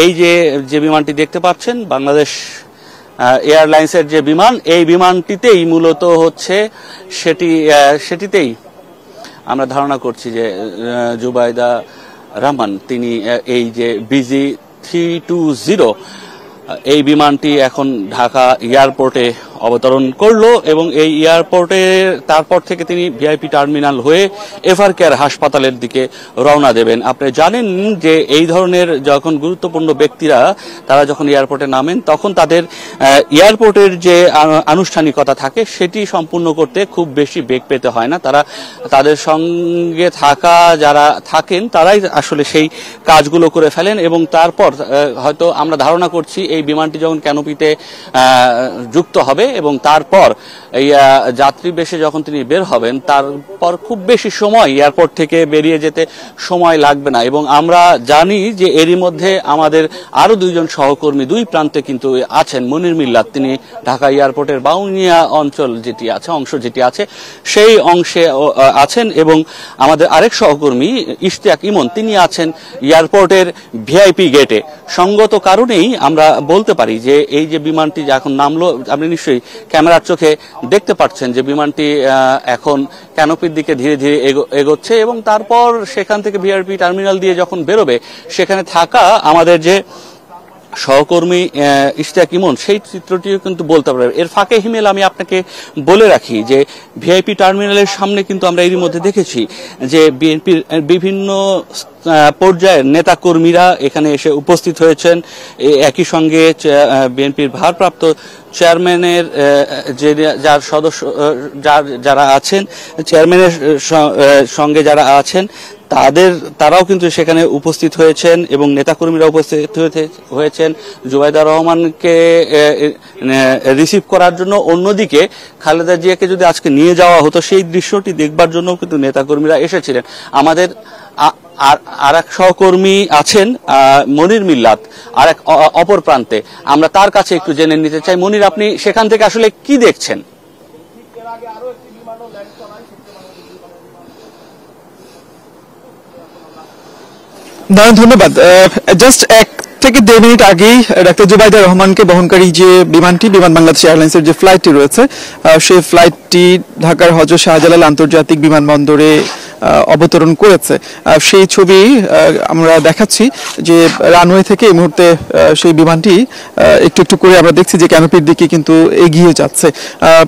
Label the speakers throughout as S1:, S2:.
S1: এই যে যে বিমানটি দেখতে পাচ্ছেন বাংলাদেশ এয়ারলাইন্সের যে বিমান, এই বিমানটিতেই মূলত হচ্ছে সেটিতেই আমরা ধারণা করছি যে জুবাইদা রহমান তিনি এই যে BG320 এই বিমানটি এখন ঢাকা এয়ারপোর্টে অবতরণ করলো এবং এই এয়ারপোর্টে তারপর থেকে তিনি ভিআইপি টার্মিনাল হয়ে এভার কেয়ার হাসপাতালের দিকে রওনা দেবেন। আপনি জানেন যে এই ধরনের যখন গুরুত্বপূর্ণ ব্যক্তিরা তারা যখন এয়ারপোর্টে নামেন তখন তাদের এয়ারপোর্টের যে আনুষ্ঠানিকতা থাকে সেটি সম্পূর্ণ করতে খুব বেশি বেগ পেতে হয় না। তাদের সঙ্গে থাকা যারা থাকেন তারাই আসলে সেই কাজগুলো করে ফেলেন এবং তারপর হয়তো আমরা ধারণা করছি এই বিমানটি যখন ক্যানোপিতে যুক্ত হবে এবং তারপর এই যাত্রী বেশে যখন তিনি বের হবেন তারপর খুব বেশি সময় এয়ারপোর্ট থেকে বেরিয়ে যেতে সময় লাগবে না। এবং আমরা জানি যে এরই মধ্যে আমাদের আরো দুইজন সহকর্মী দুই প্রান্তে কিন্তু আছেন। মনির মিল্লাত তিনি ঢাকা এয়ারপোর্টের বাউনিয়া অঞ্চল যেটি আছে সেই অংশে আছেন এবং আমাদের আরেক সহকর্মী ইশতিয়াক ইমন তিনি আছেন এয়ারপোর্টের ভিআইপি গেটে। সঙ্গত কারণেই আমরা বলতে পারি যে এই যে বিমানটি এখন নামলো, আপনি নিশ্চয়ই ক্যামেরার চোখে দেখতে পাচ্ছেন যে বিমানটি এখন ক্যানোপির দিকে ধীরে ধীরে এগোচ্ছে এবং তারপর সেখান থেকে ভিআইপি টার্মিনাল দিয়ে যখন বেরোবে সেখানে থাকা আমাদের যে সহকর্মী ইশতিয়াক ইমন সেই চিত্রটিও কিন্তু বলতে পারবে। এর ফাঁকে হিমেল আমি আপনাকে বলে রাখি যে ভিআইপি টার্মিনালের সামনে কিন্তু আমরা এরই মধ্যে দেখেছি যে বিএনপির বিভিন্ন পর্যায়ের নেতা কর্মীরা এখানে এসে উপস্থিত হয়েছেন। একই সঙ্গে বিএনপির ভারপ্রাপ্ত চেয়ারম্যানের যার সদস্য যারা আছেন চেয়ারম্যানের সঙ্গে যারা আছেন তারাও কিন্তু সেখানে উপস্থিত হয়েছেন এবং নেতাকর্মীরা উপস্থিত হয়েছেন জুবাইদা রহমানকে রিসিভ করার জন্য। অন্যদিকে খালেদা জিয়াকে যদি আজকে নিয়ে যাওয়া হতো সেই দৃশ্যটি দেখবার জন্য কিন্তু নেতাকর্মীরা এসেছিলেন। আমাদের আর এক সহকর্মী আছেন মনির মিল্লাত আর এক অপর প্রান্তে, আমরা তার কাছে একটু জেনে নিতে চাই। মনির, আপনি সেখান থেকে আসলে কি দেখছেন?
S2: ধন্যবাদ। জাস্ট 1 থেকে 1.5 মিনিট আগেই ডাক্তার জুবাইদা রহমানকে বহনকারী যে বিমানটি বিমান বাংলাদেশ এয়ারলাইন্সের যে ফ্লাইটটি রয়েছে সেই ফ্লাইটটি ঢাকার হযরত শাহজালাল আন্তর্জাতিক বিমানবন্দরে অবতরণ করেছে। সেই ছবি আমরা দেখাচ্ছি যে রানওয়ে থেকে এই মুহূর্তে সেই বিমানটি একটু একটু করে আমরা দেখছি যে ক্যানোপির দিকে কিন্তু এগিয়ে যাচ্ছে।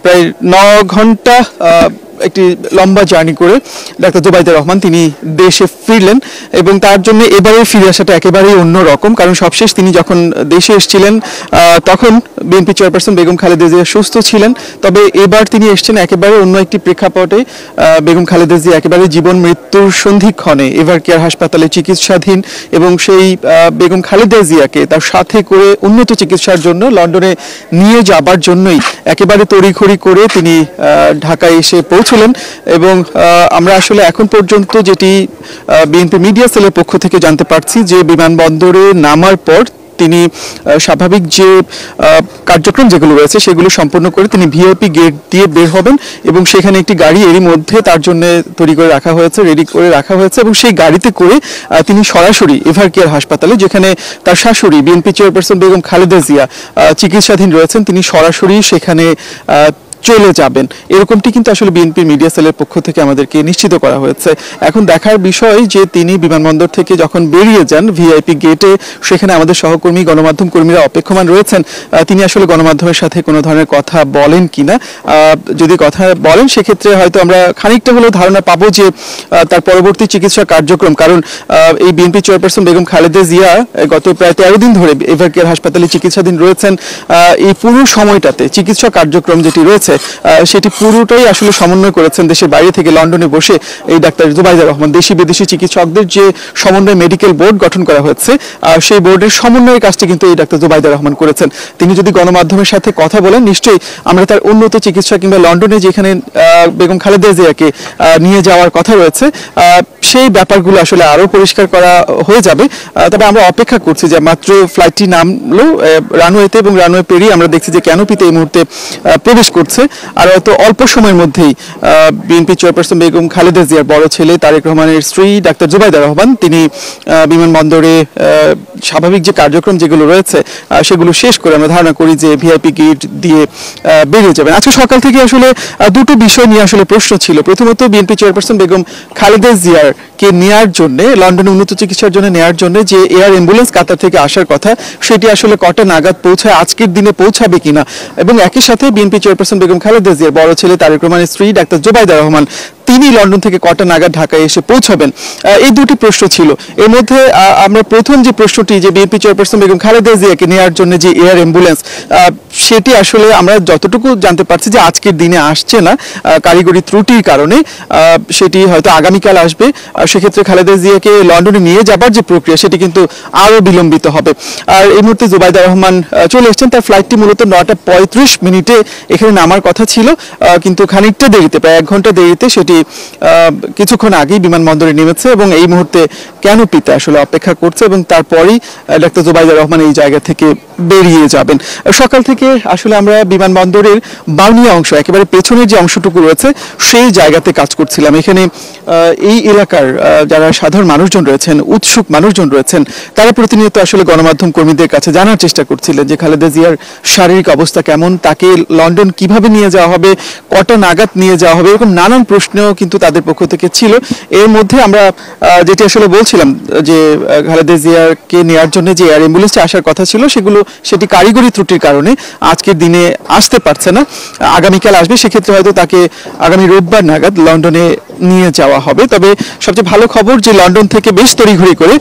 S2: প্রায় 9 ঘন্টা একটি লম্বা জার্নি করে ডাক্তার জুবাইদা রহমান তিনি দেশে ফিরলেন এবং তার জন্য এবারে ফিরে আসাটা একেবারেই অন্যরকম। কারণ সবশেষ তিনি যখন দেশে এসেছিলেন তখন বিএনপি চেয়ারপারসন বেগম খালেদা জিয়া সুস্থ ছিলেন, তবে এবার তিনি এসেছেন একেবারে অন্য একটি প্রেক্ষাপটে। বেগম খালেদা জিয়া একেবারে জীবন মৃত্যুর সন্ধিক্ষণে এভার কেয়ার হাসপাতালে চিকিৎসাধীন এবং সেই বেগম খালেদা জিয়াকে তার সাথে করে উন্নত চিকিৎসার জন্য লন্ডনে নিয়ে যাবার জন্যই একেবারে তড়িঘড়ি করে তিনি ঢাকায় এসে পৌঁছলেন। এবং আমরা আসলে এখন পর্যন্ত যেটি বিএনপি মিডিয়া সেলের পক্ষ থেকে জানতে পারছি যে বিমানবন্দরে নামার পর তিনি স্বাভাবিক যে কার্যক্রম যেগুলো রয়েছে সেগুলো সম্পন্ন করে তিনি ভিআইপি গেট দিয়ে বের হবেন এবং সেখানে একটি গাড়ি এরই মধ্যে তার জন্য তৈরি করে রাখা হয়েছে, রেডি করে রাখা হয়েছে এবং সেই গাড়িতে করে তিনি সরাসরি এভার কেয়ার হাসপাতালে, যেখানে তার শাশুড়ি বিএনপি চেয়ারপারসন বেগম খালেদা জিয়া চিকিৎসাধীন রয়েছেন, তিনি সরাসরি সেখানে চলে যাবেন। এরকমটি কিন্তু আসলে বিএনপির মিডিয়া সেলের পক্ষ থেকে আমাদেরকে নিশ্চিত করা হয়েছে। এখন দেখার বিষয় যে তিনি বিমানবন্দর থেকে যখন বেরিয়ে যান ভিআইপি গেটে, সেখানে আমাদের সহকর্মী গণমাধ্যম কর্মীরা অপেক্ষমান রয়েছেন, তিনি আসলে গণমাধ্যমের সাথে কোনো ধরনের কথা বলেন কিনা। যদি কথা বলেন সেক্ষেত্রে হয়তো আমরা খানিকটা হলেও ধারণা পাবো যে তার পরবর্তী চিকিৎসা কার্যক্রম, কারণ এই বিএনপি চেয়ারপারসন বেগম খালেদা জিয়া গত প্রায় 13 দিন ধরে এভার কেয়ার হাসপাতালে চিকিৎসাধীন রয়েছেন। এই পুরো সময়টাতে চিকিৎসা কার্যক্রম যেটি রয়েছে সেটি পুরোটাই আসলে সমন্বয় করেছেন দেশের বাইরে থেকে লন্ডনে বসে এই ডাক্তার জুবাইদা রহমান। দেশি বিদেশি চিকিৎসকদের যে সমন্বয় মেডিকেল বোর্ড গঠন করা হয়েছে সেই বোর্ডের সমন্বয়ের কাজটি কিন্তু এই ডাক্তার জুবাইদা রহমান করেছেন। তিনি যদি গণমাধ্যমের সাথে কথা বলেন নিশ্চয়ই আমরা তার উন্নত চিকিৎসা কিংবা লন্ডনে যেখানে বেগম খালেদা জিয়াকে নিয়ে যাওয়ার কথা রয়েছে সেই ব্যাপারগুলো আসলে আরো পরিষ্কার করা হয়ে যাবে। তবে আমরা অপেক্ষা করছি যে মাত্র ফ্লাইটটি নামলো রানওয়েতে এবং রানওয়ে পেরিয়ে আমরা দেখছি যে ক্যানোপিতে এই মুহূর্তে প্রবেশ করছে আর হয়তো অল্প সময়ের মধ্যেই বিএনপি চেয়ারপারসন বেগম খালেদা জিয়ার বড় ছেলে তারেক রহমানের স্ত্রী ডাক্তার জুবাইদা রহমান তিনি বিমানবন্দরে স্বাভাবিক যে কার্যক্রম যেগুলো রয়েছে সেগুলো শেষ করে আমরা ধারণা করি যে ভিআইপি গেট দিয়ে বেরিয়ে যাবেন। আজকে সকাল থেকে আসলে দুটো বিষয় নিয়ে আসলে প্রশ্ন ছিল। প্রথমত বিএনপি চেয়ারপারসন বেগম খালেদা জিয়ার কে নেয়ার জন্য লন্ডনে উন্নত চিকিৎসার জন্য নেয়ার জন্য যে এয়ার অ্যাম্বুলেন্স কাতার থেকে আসার কথা সেটি আসলে কটা নাগাদ পৌঁছায়, আজকের দিনে পৌঁছাবে কিনা, এবং একই সাথে বিএনপি চেয়ারপারসন বেগম খালেদা জিয়ার বড় ছেলে তারেক রহমানের স্ত্রী ডাক্তার জুবাইদা রহমান তিনি লন্ডন থেকে কটা নাগাদ ঢাকায় এসে পৌঁছাবেন, এই দুটি প্রশ্ন ছিল। এর মধ্যে আমরা প্রথম যে প্রশ্নটি যে বিএনপি চেয়ারপারসন বেগম খালেদা জিয়াকে নেওয়ার জন্য যে এয়ার অ্যাম্বুলেন্স সেটি আসলে আমরা যতটুকু জানতে পারছি যে আজকের দিনে আসছে না কারিগরি ত্রুটির কারণে, সেটি হয়তো আগামীকাল আসবে। সেক্ষেত্রে খালেদা জিয়াকে লন্ডনে নিয়ে যাবার যে প্রক্রিয়া সেটি কিন্তু আরও বিলম্বিত হবে। আর এই মুহূর্তে জুবাইদা রহমান চলে এসেছেন, তার ফ্লাইটটি মূলত 9:35 এখানে নামার কথা ছিল, কিন্তু খানিকটা দেরিতে প্রায় 1 ঘন্টা দেরিতে সেটি কিছুক্ষণ আগেই বিমানবন্দরে নেমেছে এবং এই মুহূর্তে ক্যানোপিতে আসলে অপেক্ষা করছে এবং তারপরেই ডাক্তার জুবাইদা রহমান এই জায়গা থেকে বেরিয়ে যাবেন। সকাল থেকে আসলে আমরা বিমানবন্দরের বাউনিয়া অংশ একেবারে পেছনের যে অংশটুকু রয়েছে সেই জায়গাতে কাজ করছিলাম। এখানে এই এলাকার যারা সাধারণ মানুষজন রয়েছেন, উৎসুক মানুষজন রয়েছেন, তারা প্রতিনিয়ত আসলে গণমাধ্যম কর্মীদের কাছে জানার চেষ্টা করছিলেন যে খালেদা জিয়ার শারীরিক অবস্থা কেমন, তাকে লন্ডন কিভাবে নিয়ে যাওয়া হবে, কটা নাগাদ নিয়ে যাওয়া হবে, এরকম নানান প্রশ্ন কিন্তু তাদের পক্ষ থেকে ছিল। এর মধ্যে আমরা যেটি আসলে বলছিলাম যে খালেদা জিয়াকে নেওয়ার জন্য যে এয়ার অ্যাম্বুলেন্সটি আসার কথা ছিল সেটি কারিগরি ত্রুটির কারণে আজকের দিনে আসতে পারছে না, আগামীকাল আসবে। সেক্ষেত্রে হয়তো তাকে আগামী রোববার নাগাদ লন্ডনে নিয়ে যাওয়া হবে। তবে সবচেয়ে ভালো খবর যে লন্ডন থেকে বেশ তড়িঘড়ি করে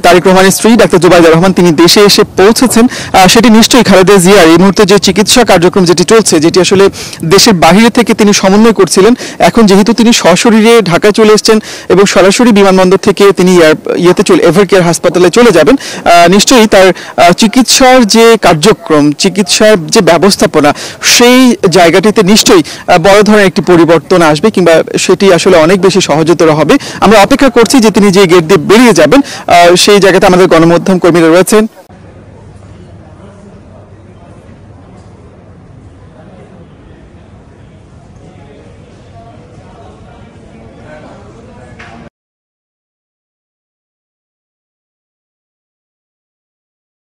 S2: তারেক রহমানের স্ত্রী ডাক্তার জুবাইদা রহমান তিনি দেশে এসে পৌঁছেছেন। সেটি নিশ্চয়ই খালেদা জিয়ার এই মুহূর্তে যে চিকিৎসা কার্যক্রম যেটি চলছে, যেটি আসলে দেশের বাহিরে থেকে তিনি সমন্বয় করছিলেন, এখন যেহেতু তিনি সশরীরে ঢাকায় চলে এসেছেন এবং সরাসরি বিমানবন্দর থেকে তিনি এভারকেয়ার হাসপাতালে চলে যাবেন, নিশ্চয়ই তার চিকিৎসার যে কার্যক্রম, চিকিৎসার যে ব্যবস্থাপনা সেই জায়গাটিতে নিশ্চয়ই বড় ধরনের একটি পরিবর্তন আসবে কিংবা সেটি আসলে অনেক বেশি সহজতর হবে। আমরা অপেক্ষা করছি যে তিনি যে গেট দিয়ে বেরিয়ে যাবেন সেই জায়গাতে আমাদের গণমাধ্যম কর্মীরা রয়েছেন।